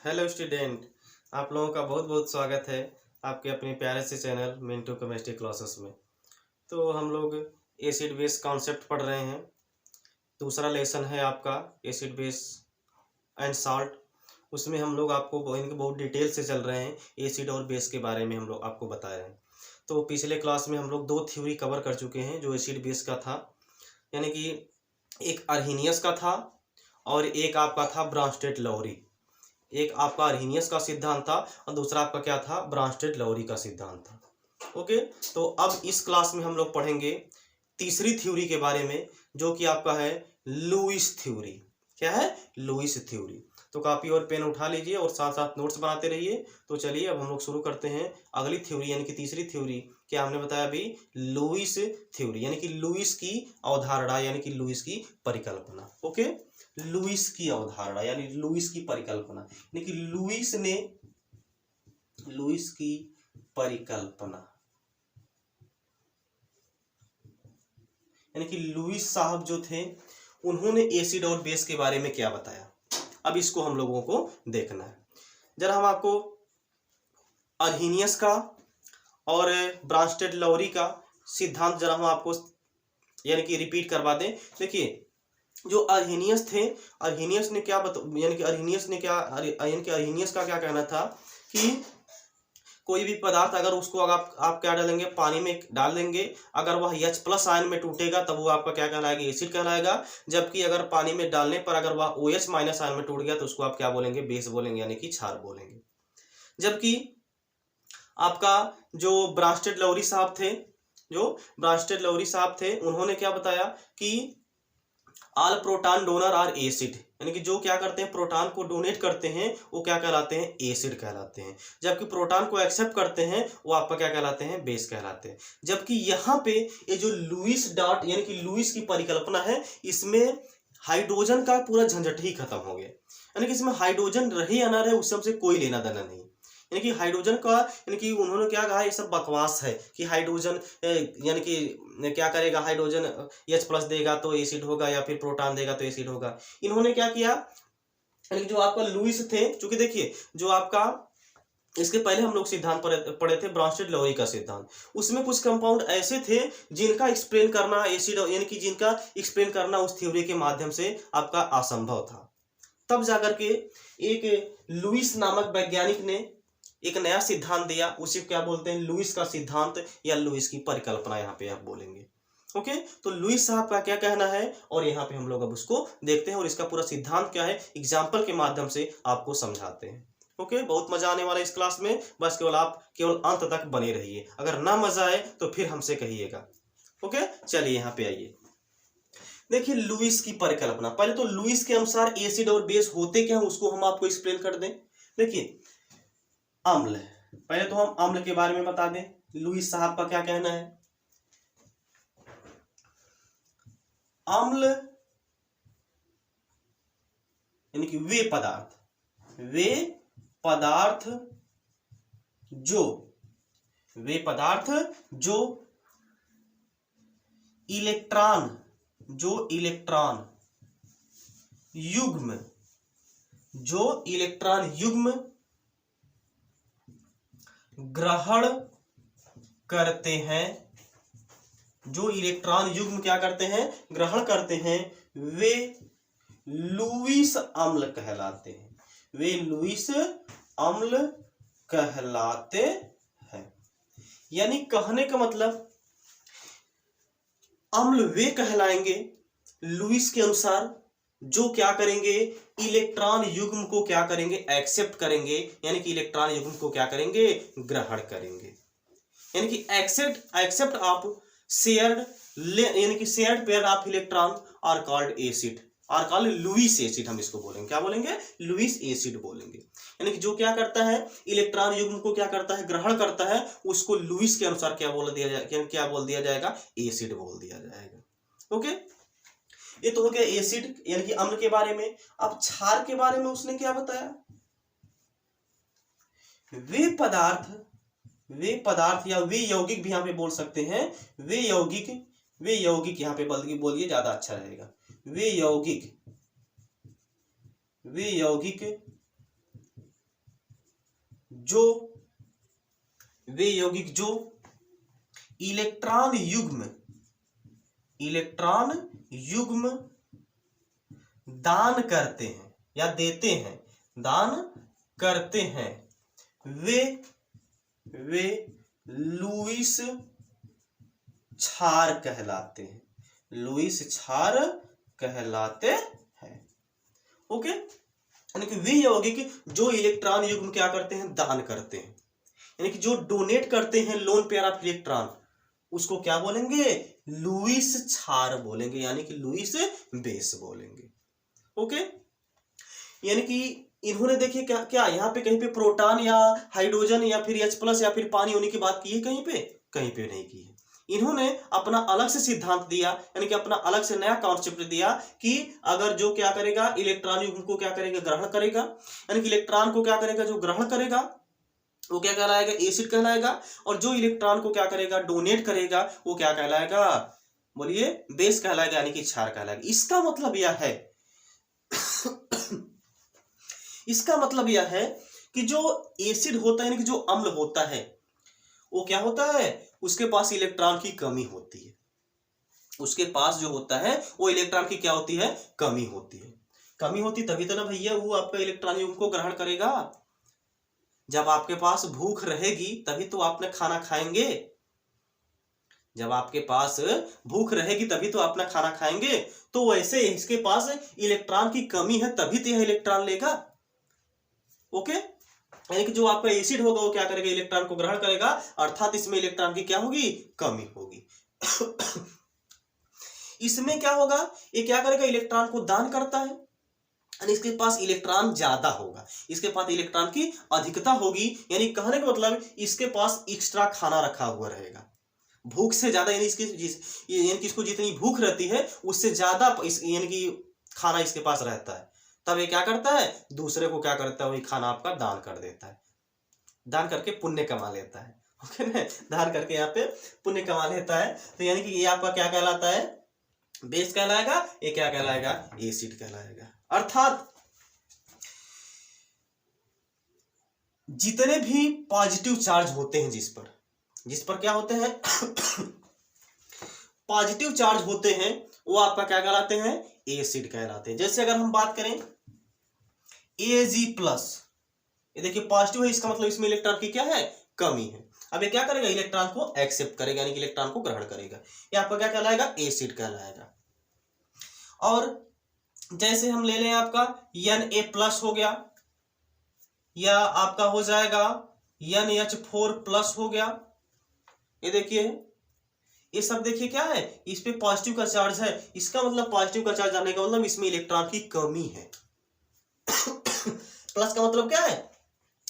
Hello student. आप लोगों का बहुत बहुत स्वागत है आपके अपने प्यारे से चैनल मिंटू केमिस्ट्री क्लासेस में। तो हम लोग एसिड बेस कॉन्सेप्ट पढ़ रहे हैं। दूसरा लेसन है आपका एसिड बेस एंड साल्ट। उसमें हम लोग आपको इनके बहुत डिटेल से चल रहे हैं। एसिड और बेस के बारे में हम लोग आपको बता रहे हैं। तो पिछले क्लास में हम लोग 2 थ्योरी कवर कर चुके हैं जो एसिड बेस का था, यानी कि एक अर्हीनियस का था और एक आपका था ब्रांस्टेड लौरी। एक आपका अर्हीनियस का सिद्धांत था और दूसरा आपका क्या था, ब्रांस्टेड लौरी का सिद्धांत था। ओके, तो अब इस क्लास में हम लोग पढ़ेंगे तीसरी थ्योरी के बारे में, जो कि आपका है लुईस थ्योरी। क्या है? Lewis theory. तो कॉपी और पेन उठा लीजिए और साथ साथ नोट्स बनाते रहिए। तो चलिए अब हम लोग शुरू करते हैं अगली थ्योरी, यानी कि तीसरी थ्योरी। क्या हमने बताया अभी? लुईस थ्योरी, यानी कि लुईस की अवधारणा, यानी कि लुईस की परिकल्पना। ओके, लुईस की अवधारणा यानी लुईस की परिकल्पना, यानी कि लुईस की परिकल्पना, यानी कि लुईस साहब जो थे उन्होंने एसिड और बेस के बारे में क्या बताया। अब इसको हम लोगों को देखना है। जरा हम आपको अर्हीनियस का और ब्रांस्टेड लौरी का सिद्धांत जरा हम आपको यानी कि रिपीट करवा दें। देखिए, जो अर्हीनियस थे, अर्हीनियस ने क्या यानी कि अर्हीनियस का क्या कहना था कि कोई भी पदार्थ अगर उसको अगर आप क्या डालेंगे, पानी में डाल देंगे, अगर वह H+ आयन में टूटेगा तब वो आपका क्या कहलाएगा? एसिड कहलाएगा। जबकि अगर पानी में डालने पर अगर वह OH- आयन में टूट गया तो उसको आप क्या बोलेंगे? बेस बोलेंगे, यानी कि क्षार बोलेंगे। जबकि आपका जो ब्रांस्टेड लौरी साहब थे उन्होंने क्या बताया कि all proton donor are acid, यानी कि जो क्या करते हैं, प्रोटॉन को डोनेट करते हैं वो क्या कहलाते हैं? एसिड कहलाते हैं। जबकि प्रोटॉन को एक्सेप्ट करते हैं वो आपका क्या कहलाते हैं? बेस कहलाते हैं। जबकि यहाँ पे ये जो लुईस डॉट यानी कि लुईस की परिकल्पना है, इसमें हाइड्रोजन का पूरा झंझट ही खत्म हो गया। यानी कि इसमें हाइड्रोजन रहे या ना रहे उससे हमसे कोई लेना देना नहीं। यानी कि हाइड्रोजन का, यानी कि उन्होंने क्या कहा, ये सब बकवास है कि हाइड्रोजन यानी कि क्या करेगा, हाइड्रोजन H+ देगा तो एसिड होगा या फिर प्रोटॉन देगा तो एसिड होगा। इन्होंने क्या किया, यानी कि जो आपका लुईस थे, चूंकि देखिए जो आपका इसके पहले हम लोग सिद्धांत पढ़े थे ब्रांस्टेड लौरी का सिद्धांत, उसमें कुछ कंपाउंड ऐसे थे जिनका एक्सप्लेन करना एसिड यानी कि जिनका एक्सप्लेन करना उस थ्योरी के माध्यम से आपका असंभव था। तब जाकर के एक लुईस नामक वैज्ञानिक ने एक नया सिद्धांत दिया, उसी को क्या बोलते हैं? लुईस का सिद्धांत या लुईस की परिकल्पना यहाँ पे आप बोलेंगे। ओके, तो लुईस साहब का क्या कहना है और यहाँ पे हम लोग अब उसको देखते हैं और इसका पूरा सिद्धांत क्या है एग्जाम्पल के माध्यम से आपको समझाते हैं। ओके, बहुत मजा आने वाला है इस क्लास में। बस केवल अंत तक बने रहिए। अगर ना मजा आए तो फिर हमसे कहिएगा। ओके, चलिए यहाँ पे आइए। देखिए, लुईस की परिकल्पना, पहले तो लुईस के अनुसार एसिड और बेस होते क्या है उसको हम आपको एक्सप्लेन कर दें। देखिए, अम्ल, पहले तो हम अम्ल के बारे में बता दें लुईस साहब का क्या कहना है। अम्ल यानी कि वे पदार्थ जो इलेक्ट्रॉन युग्म ग्रहण करते हैं, जो इलेक्ट्रॉन युग्म क्या करते हैं? ग्रहण करते हैं, वे लुईस अम्ल कहलाते हैं। यानी कहने का मतलब, अम्ल वे कहलाएंगे लुईस के अनुसार जो क्या करेंगे? इलेक्ट्रॉन युग्म को क्या करेंगे? एक्सेप्ट करेंगे, यानी कि इलेक्ट्रॉन युग्म को क्या करेंगे? ग्रहण करेंगे। यानी कि एक्सेप्ट ऑफ शेयर्ड यानी कि shared pair of electron are called Lewis acid. हम इसको बोलेंगे, क्या बोलेंगे? लुईस एसिड बोलेंगे। यानी कि जो क्या करता है, इलेक्ट्रॉन युग्म को क्या करता है? ग्रहण करता है, उसको लुईस के अनुसार क्या बोल दिया जाएगा? एसिड बोल दिया जाएगा। ओके, ये तो हो गया एसिड यानी कि अम्ल के बारे में। अब क्षार के बारे में उसने क्या बताया? वे पदार्थ या वे यौगिक भी यहां पे बोल सकते हैं। वे यौगिक यहां पे बोलिए, ज्यादा अच्छा रहेगा। वे यौगिक जो वे यौगिक जो इलेक्ट्रॉन युग्म दान करते हैं या देते हैं, दान करते हैं, वे लुईस क्षार कहलाते हैं, लुईस क्षार कहलाते हैं। ओके, यानी कि वे यौगिक जो इलेक्ट्रॉन युग्म क्या करते हैं, दान करते हैं, यानी कि जो डोनेट करते हैं लोन पेयर ऑफ इलेक्ट्रॉन, उसको क्या बोलेंगे, लुईस क्षार बोलेंगे, यानी कि लुईस बेस बोलेंगे। ओके, यानी कि इन्होंने देखिए क्या क्या यहाँ पे कहीं पे प्रोटॉन या हाइड्रोजन या फिर H+ या फिर पानी होने की बात की है, कहीं पे नहीं की है। इन्होंने अपना अलग से सिद्धांत दिया, यानी कि अपना अलग से नया कॉन्सेप्ट दिया कि अगर जो क्या करेगा, इलेक्ट्रॉन युग्म को क्या करेगा, ग्रहण करेगा, यानी कि इलेक्ट्रॉन को क्या करेगा, जो ग्रहण करेगा वो क्या कहलाएगा, एसिड कहलाएगा, और जो इलेक्ट्रॉन को क्या करेगा, डोनेट करेगा, वो क्या कहलाएगा, बोलिए, बेस कहलाएगा, यानी कि क्षार कहलाएगा। इसका मतलब यह है इसका मतलब यह है कि जो एसिड होता है, यानी कि जो अम्ल होता है, वो क्या होता है, उसके पास इलेक्ट्रॉन की कमी होती है, उसके पास जो होता है वो इलेक्ट्रॉन की क्या होती है, कमी होती है। कमी होती तभी तो ना भैया वो आपका इलेक्ट्रॉन युग्म को ग्रहण करेगा। जब आपके पास भूख रहेगी तभी तो आपने खाना खाएंगे, जब आपके पास भूख रहेगी तभी तो अपना खाना खाएंगे। तो वैसे इसके पास इलेक्ट्रॉन की कमी है तभी तो यह इलेक्ट्रॉन लेगा। ओके, यानी कि जो आपका एसिड होगा वो क्या करेगा, इलेक्ट्रॉन को ग्रहण करेगा, अर्थात इसमें इलेक्ट्रॉन की क्या होगी, कमी होगी। इसमें क्या होगा, ये क्या करेगा, इलेक्ट्रॉन को दान करता है, यानी इसके पास इलेक्ट्रॉन ज्यादा होगा, इसके पास इलेक्ट्रॉन की अधिकता होगी, यानी कहने का मतलब इसके पास एक्स्ट्रा खाना रखा हुआ रहेगा, भूख से ज्यादा, यानी इसको जितनी भूख रहती है उससे ज्यादा यानी कि खाना इसके पास रहता है। तब ये क्या करता है, दूसरे को क्या करता है, वही खाना आपका दान कर देता है, दान करके पुण्य कमा लेता है। ओके ना, दान करके यहाँ पे पुण्य कमा लेता है। तो यानी कि ये आपका क्या कहलाता है, बेस कहलाएगा, ये क्या कहलाएगा, एसिड कहलाएगा। अर्थात जितने भी पॉजिटिव चार्ज होते हैं, जिस पर क्या होते हैं पॉजिटिव चार्ज होते हैं, वो आपका क्या कहलाते हैं, एसिड कहलाते हैं। जैसे अगर हम बात करें Ag+, ये देखिए पॉजिटिव है, इसका मतलब इसमें इलेक्ट्रॉन की क्या है, कमी है। अब ये क्या करेगा, इलेक्ट्रॉन को एक्सेप्ट करेगा, यानी कि इलेक्ट्रॉन को ग्रहण करेगा, ये आपका क्या कहलाएगा, एसिड कहलाएगा। और जैसे हम ले लें आपका Na+ हो गया, या आपका हो जाएगा NH4+ हो गया, ये देखिए, ये सब देखिए क्या है, इस पे पॉजिटिव का चार्ज है, इसका मतलब पॉजिटिव का चार्ज आने का मतलब इसमें इलेक्ट्रॉन की कमी है। प्लस का मतलब क्या है,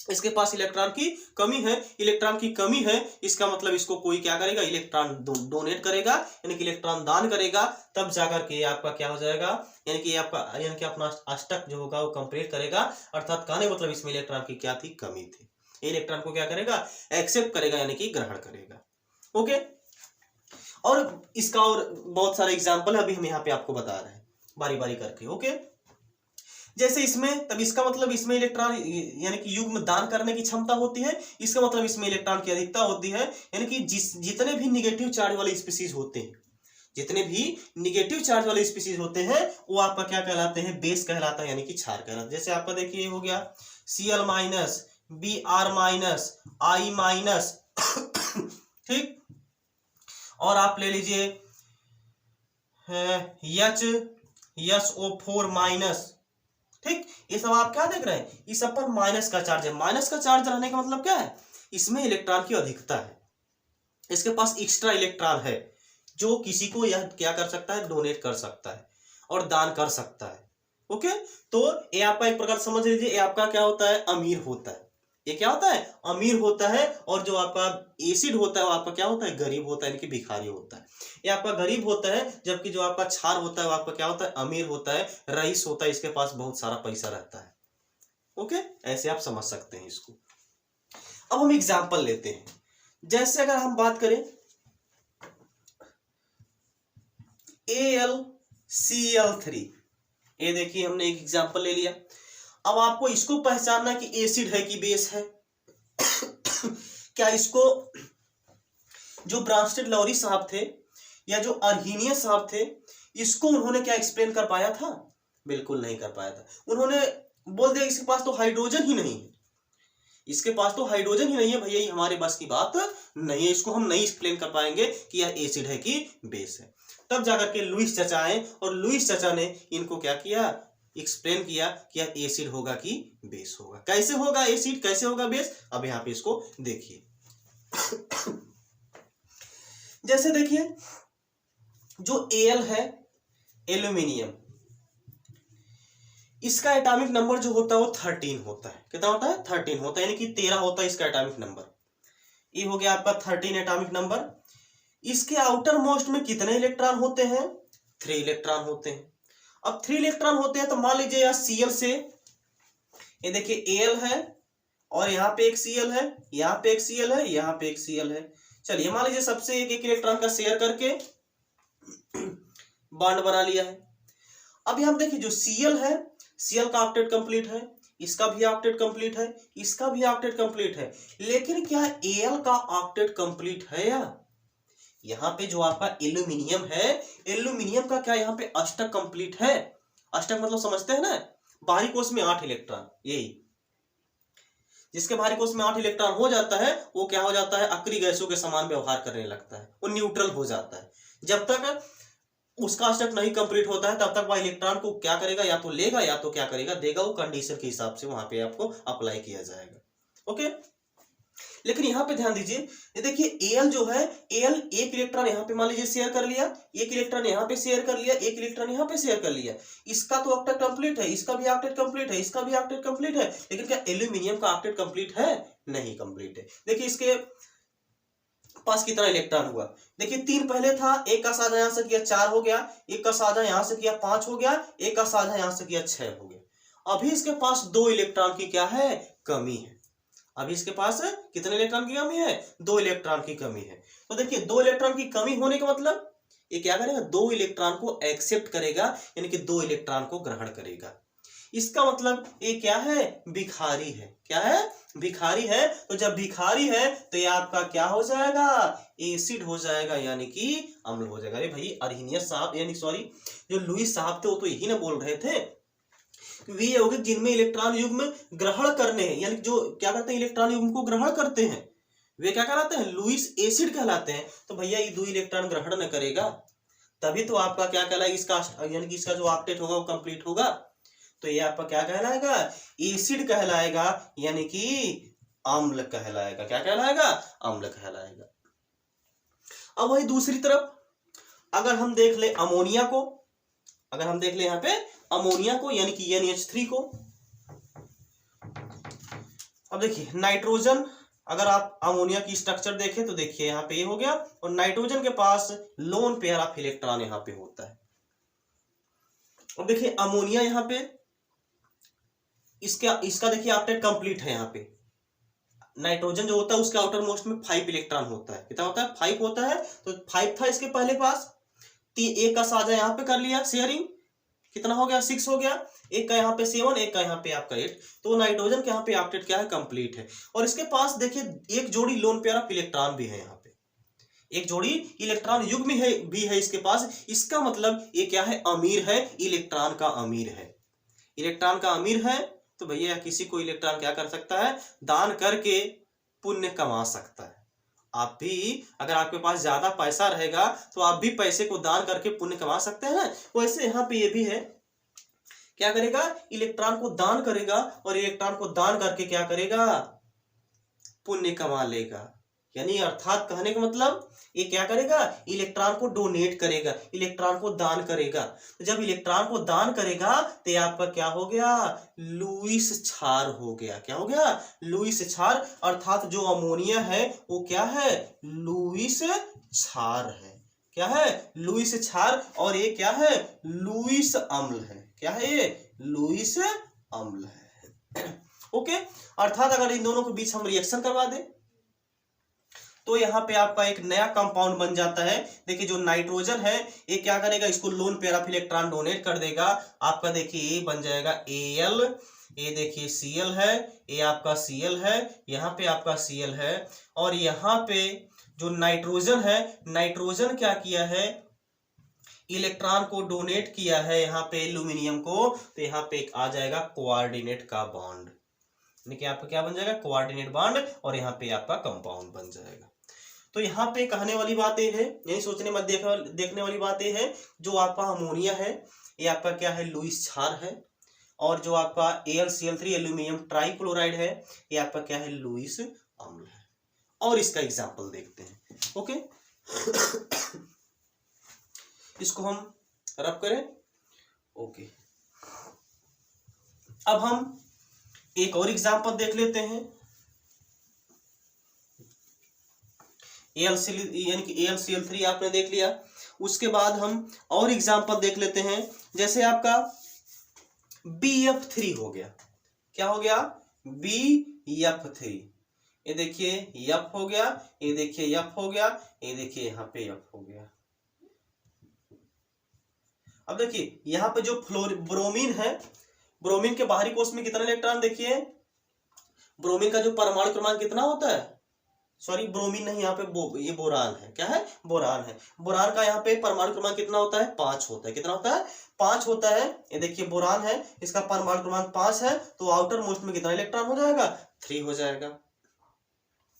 इसके पास इलेक्ट्रॉन की कमी है, इलेक्ट्रॉन की कमी है, इसका मतलब इसको कोई क्या करेगा, इलेक्ट्रॉन डोनेट करेगा, यानी कि इलेक्ट्रॉन दान करेगा, तब जाकर के आपका क्या हो जाएगा, यानी कि आपका यानी कि अपना अष्टक जो होगा वो कंप्लीट करेगा। अर्थात कहने मतलब इसमें इलेक्ट्रॉन की क्या थी, कमी थी, इलेक्ट्रॉन को क्या करेगा, एक्सेप्ट करेगा, यानी कि ग्रहण करेगा। ओके, और इसका और बहुत सारे एग्जाम्पल है, अभी हम यहाँ पे आपको बता रहे हैं बारी बारी करके। ओके, जैसे इसमें, तब इसका मतलब इसमें इलेक्ट्रॉन यानी कि युग्म दान करने की क्षमता होती है, इसका मतलब इसमें इलेक्ट्रॉन की अधिकता होती है, यानी कि जितने भी निगेटिव चार्ज वाले स्पीसीज होते हैं, जितने भी निगेटिव चार्ज वाले स्पीसीज होते हैं, वो आपका क्या कहलाते हैं, बेस कहलाता है, यानी कि क्षार कहलाता है। जैसे आपका देखिए हो गया Cl-, Br-, I-, ठीक, और आप ले लीजिए HSO4-, ठीक, ये सब आप क्या देख रहे हैं, इस सब पर माइनस का चार्ज है। माइनस का चार्ज रहने का मतलब क्या है, इसमें इलेक्ट्रॉन की अधिकता है, इसके पास एक्स्ट्रा इलेक्ट्रॉन है, जो किसी को यह क्या कर सकता है, डोनेट कर सकता है और दान कर सकता है। ओके, तो ये आपका एक प्रकार समझ लीजिए, ये आपका क्या होता है, अमीर होता है, ये क्या होता है, अमीर होता है, और जो आपका एसिड होता है वो आपका क्या होता है, गरीब होता है, यानी कि भिखारी होता है। ये आपका गरीब होता है, जबकि जो आपका क्षार होता है वो आपका क्या होता है, अमीर होता है, रईस होता है, इसके पास बहुत सारा पैसा रहता है। ओके, ऐसे आप समझ सकते हैं इसको। अब हम एग्जाम्पल लेते हैं, जैसे अगर हम बात करें AlCl3, ये देखिए हमने एक एग्जाम्पल ले लिया। अब आपको इसको पहचानना कि एसिड है कि बेस है, क्या इसको जो ब्रांस्टेड लॉरी साहब थे या जो अर्हीनियस साहब थे, इसको उन्होंने क्या एक्सप्लेन कर पाया था? बिल्कुल नहीं कर पाया था। उन्होंने बोल दिया इसके पास तो हाइड्रोजन ही नहीं है, इसके पास तो हाइड्रोजन ही नहीं है भैया, ये हमारे बस की बात नहीं है, इसको हम नहीं एक्सप्लेन कर पाएंगे कि यह एसिड है कि बेस है। तब जाकर के लुईस चाचा आए और लुईस चाचा ने इनको क्या किया, एक्सप्लेन किया कि यह एसिड होगा कि बेस होगा। कैसे होगा एसिड, कैसे होगा बेस, अब यहाँ पे इसको देखिए। जैसे देखिए जो Al है एल्यूमिनियम, इसका एटॉमिक नंबर जो होता है वो 13 होता है। कितना होता है? 13 होता है, यानी कि 13 होता है इसका एटॉमिक नंबर। ये हो गया आपका 13 एटॉमिक नंबर। इसके आउटर मोस्ट में कितने इलेक्ट्रॉन होते हैं? 3 इलेक्ट्रॉन होते हैं। अब 3 इलेक्ट्रॉन होते हैं तो मान लीजिए यहाँ Cl से, ये देखिए Al है और यहाँ पे एक Cl है, यहाँ पे एक Cl है, यहाँ पे एक Cl है। चलिए मान लीजिए सबसे एक एक इलेक्ट्रॉन का शेयर करके बॉन्ड बना लिया है। अब यहाँ देखिए जो Cl है, Cl का ऑक्टेट कंप्लीट है, इसका भी ऑक्टेट कंप्लीट है, इसका भी ऑक्टेट कंप्लीट है, लेकिन क्या Al का ऑक्टेट कंप्लीट है? या यहाँ पे जो आपका एल्यूमिनियम है, एल्यूमिनियम का क्या यहाँ पे अष्टक कंप्लीट है? अष्टक मतलब समझते हैं ना, बाहरी कोश में 8 इलेक्ट्रॉन, यही जिसके बाहरी कोश में 8 इलेक्ट्रॉन हो जाता है वो क्या हो जाता है, अक्रिय गैसों के समान व्यवहार करने लगता है, वो न्यूट्रल हो जाता है। जब तक उसका अष्टक नहीं कंप्लीट होता है तब तक वह इलेक्ट्रॉन को क्या करेगा, या तो लेगा या तो क्या करेगा, देगा। वो कंडीशन के हिसाब से वहां पे आपको अप्लाई किया जाएगा। ओके, लेकिन यहाँ पे ध्यान दीजिए, ये देखिए Al जो है, Al एक इलेक्ट्रॉन यहाँ पे मान लीजिए शेयर कर लिया, एक इलेक्ट्रॉन यहाँ पे शेयर कर लिया, एक इलेक्ट्रॉन यहाँ पे शेयर कर लिया, इसका तो ऑक्टेट कंप्लीट है, इसका भी ऑक्टेट कंप्लीट है, इसका भी ऑक्टेट कंप्लीट है, लेकिन क्या एल्यूमिनियम का ऑक्टेट कंप्लीट है? नहीं कंप्लीट है। देखिए इसके पास कितना इलेक्ट्रॉन हुआ, देखिए 3 पहले था, एक का साझा यहां से किया 4 हो गया, एक का साझा यहां से किया 5 हो गया, एक का साझा यहां से किया 6 हो गया। अभी इसके पास 2 इलेक्ट्रॉन की क्या है, कमी है। अभी इसके पास कितने इलेक्ट्रॉन की कमी है? 2 इलेक्ट्रॉन की कमी है। तो देखिए 2 इलेक्ट्रॉन की कमी होने का मतलब ये क्या करेगा, 2 इलेक्ट्रॉन को एक्सेप्ट करेगा, यानी कि 2 इलेक्ट्रॉन को ग्रहण करेगा। इसका मतलब ये क्या है, भिखारी है। क्या है? भिखारी है। तो जब भिखारी है तो ये आपका क्या हो जाएगा, एसिड हो जाएगा, यानी कि अम्ल हो जाएगा। अरे भाई अर्हीनियस साहब, यानी सॉरी जो लुईस साहब थे वो तो यही ना बोल रहे थे, वे यौगिक जिनमें इलेक्ट्रॉन युग्म ग्रहण करने हैं, यानी जो क्या करते हैं, इलेक्ट्रॉन युग्म को ग्रहण करते हैं, वे क्या कहलाते हैं, लुईस एसिड कहलाते हैं। तो भैया ये 2 इलेक्ट्रॉन ग्रहण न करेगा तभी तो आपका क्या कहलाएगा, इसका यानी कि इसका जो ऑक्टेट होगा वो कंप्लीट होगा। तो ये आपका क्या कहलाएगा, एसिड कहलाएगा, यानी कि अम्ल कहलाएगा। क्या कहलाएगा, अम्ल कहलाएगा। अब वही दूसरी तरफ अगर हम देख ले अमोनिया को, अगर हम देख ले यहाँ पे अमोनिया को, यानी कि NH3 को। अब देखिए नाइट्रोजन, अगर आप अमोनिया की स्ट्रक्चर देखें तो देखिए यहाँ पे ये हो गया, और नाइट्रोजन के पास लोन पेयर ऑफ इलेक्ट्रॉन यहाँ पे होता है। अब देखिए अमोनिया यहाँ पे इसका देखिए ऑक्टेट कंप्लीट है। यहाँ पे नाइट्रोजन जो होता है उसके आउटर मोस्ट में 5 इलेक्ट्रॉन होता है। कितना होता है, 5 होता है। तो 5 था इसके पहले पास, एक का साझा यहाँ पे कर लिया शेयरिंग, कितना हो गया, 6 हो गया। एक का यहाँ पे 7, एक का यहाँ पे आपका 8। तो नाइट्रोजन के यहाँ पे ऑक्टेट क्या है, कंप्लीट है। और इसके पास देखिए एक जोड़ी लोन पेयर ऑफ इलेक्ट्रॉन भी है, यहाँ पे एक जोड़ी इलेक्ट्रॉन युग्म भी है इसके पास। इसका मतलब ये क्या है, अमीर है, इलेक्ट्रॉन का अमीर है। इलेक्ट्रॉन का अमीर है तो भैया किसी को इलेक्ट्रॉन क्या कर सकता है, दान करके पुण्य कमा सकता है। आप भी अगर आपके पास ज्यादा पैसा रहेगा तो आप भी पैसे को दान करके पुण्य कमा सकते हैं। वैसे यहाँ पे ये भी है, क्या करेगा, इलेक्ट्रॉन को दान करेगा, और इलेक्ट्रॉन को दान करके क्या करेगा, पुण्य कमा लेगा। यानी अर्थात कहने का मतलब ये क्या करेगा, इलेक्ट्रॉन को डोनेट करेगा, इलेक्ट्रॉन को दान करेगा। तो जब इलेक्ट्रॉन को दान करेगा तो आपका क्या हो गया, लुईस क्षार हो गया। क्या हो गया, लुईस क्षार। अर्थात जो अमोनिया है वो क्या है, लुईस क्षार है। क्या है, लुईस क्षार। और ये क्या है, लुईस अम्ल है। क्या है ये, लुईस अम्ल है। ओके, अर्थात अगर इन दोनों के बीच हम रिएक्शन करवा दें तो यहाँ पे आपका एक नया कंपाउंड बन जाता है। देखिए जो नाइट्रोजन है ये क्या करेगा, इसको lone pair of electron donate कर देगा। आपका देखिए ये बन जाएगा Al, ये देखिए Cl है, ये आपका Cl है, यहाँ पे आपका Cl है, और यहाँ पे जो नाइट्रोजन है, नाइट्रोजन क्या किया है, इलेक्ट्रॉन को डोनेट किया है यहाँ पे एल्यूमिनियम को, तो यहाँ पे एक आ जाएगा कोऑर्डिनेट का बॉन्ड, यानी कि आपका क्या बन जाएगा, कोऑर्डिनेट बॉन्ड, और यहाँ पे आपका कंपाउंड बन जाएगा। तो यहाँ पे कहने वाली बात ये है, यही सोचने मत देखने वाली बात ये है, जो आपका अमोनिया है ये आपका क्या है, लुईस क्षार है, और जो आपका AlCl3 एल्यूमिनियम ट्राइक्लोराइड है ये आपका क्या है, लुईस अम्ल है। और इसका एग्जाम्पल देखते हैं। ओके इसको हम रब करें। ओके अब हम एक और एग्जाम्पल देख लेते हैं। यानी कि AlCl3 आपने देख लिया, उसके बाद हम और एग्जाम्पल देख लेते हैं। जैसे आपका BF3 हो गया, क्या हो गया, BF3, ये देखिए F हो गया, ये देखिए F हो गया, ये देखिए यहाँ पे F हो गया। अब देखिए यहाँ पे जो ब्रोमीन है, ब्रोमीन के बाहरी कोश में कितना इलेक्ट्रॉन, देखिए ब्रोमीन का जो परमाणु क्रमांक कितना होता है, सॉरी ब्रोमीन नहीं, यहाँ पे ये बोरान है, क्या है, बोरान है। बोरान का यहाँ पे परमाणु क्रमांक कितना होता है, 5 होता है। कितना होता है, 5 होता है। ये देखिए बोरान है, इसका परमाणु क्रमांक 5 है, तो आउटर मोस्ट में कितना इलेक्ट्रॉन हो जाएगा, 3 हो जाएगा,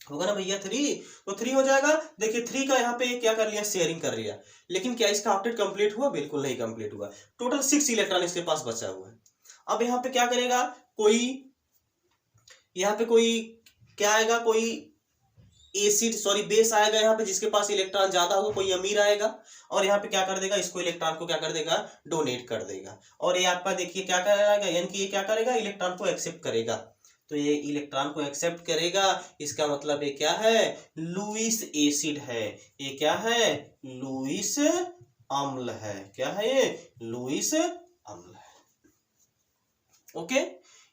होगा ना भैया 3, तो 3 हो जाएगा। देखिए 3 का यहाँ पे क्या कर लिया, शेयरिंग कर लिया, लेकिन क्या इसका ऑक्टेट कंप्लीट हुआ, बिल्कुल नहीं कंप्लीट हुआ। टोटल 6 इलेक्ट्रॉन इसके पास बचा हुआ है। अब यहाँ पे क्या करेगा, यहाँ पे कोई क्या आएगा, कोई एसिड सॉरी बेस आएगा यहाँ पे, जिसके पास इलेक्ट्रॉन ज्यादा होगा, कोई अमीर आएगा, और यहाँ पे क्या कर देगा, इसको इलेक्ट्रॉन को क्या कर देगा, डोनेट कर देगा। और ये आपका देखिए क्या करेगा, यानी कि ये क्या करेगा, इलेक्ट्रॉन को एक्सेप्ट करेगा। तो ये इलेक्ट्रॉन को एक्सेप्ट करेगा, इसका मतलब ये क्या है, लुईस एसिड है, ये क्या है, लुईस अम्ल है, क्या है ये, लुईस अम्ल है। ओके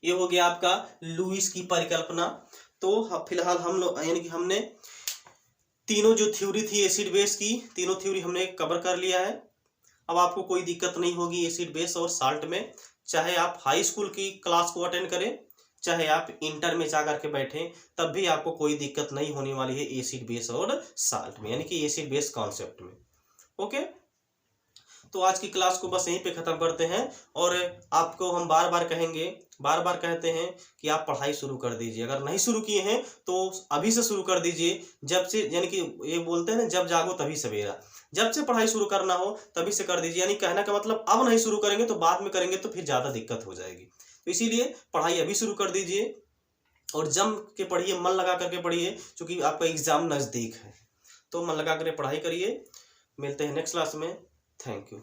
ये हो गया आपका लुईस की परिकल्पना। तो फिलहाल हम लोग यानी कि हमने तीनों जो थ्योरी थी एसिड बेस की, तीनों थ्योरी हमने कवर कर लिया है। अब आपको कोई दिक्कत नहीं होगी एसिड बेस और साल्ट में, चाहे आप हाई स्कूल की क्लास को अटेंड करें, चाहे आप इंटर में जाकर के बैठें, तब भी आपको कोई दिक्कत नहीं होने वाली है एसिड बेस और साल्ट में, यानी कि एसिड बेस कॉन्सेप्ट में। ओके तो आज की क्लास को बस यहीं पे ख़त्म करते हैं, और आपको हम बार बार कहेंगे, बार बार कहते हैं कि आप पढ़ाई शुरू कर दीजिए। अगर नहीं शुरू किए हैं तो अभी से शुरू कर दीजिए, जब से, यानी कि ये बोलते हैं ना, जब जागो तभी सवेरा, जब से पढ़ाई शुरू करना हो तभी से कर दीजिए। यानी कहने का मतलब अब नहीं शुरू करेंगे तो बाद में करेंगे तो फिर ज़्यादा दिक्कत हो जाएगी। तो इसीलिए पढ़ाई अभी शुरू कर दीजिए, और जम के पढ़िए, मन लगा करके पढ़िए, क्योंकि आपका एग्ज़ाम नज़दीक है। तो मन लगा कर पढ़ाई करिए। मिलते हैं नेक्स्ट क्लास में। Thank you.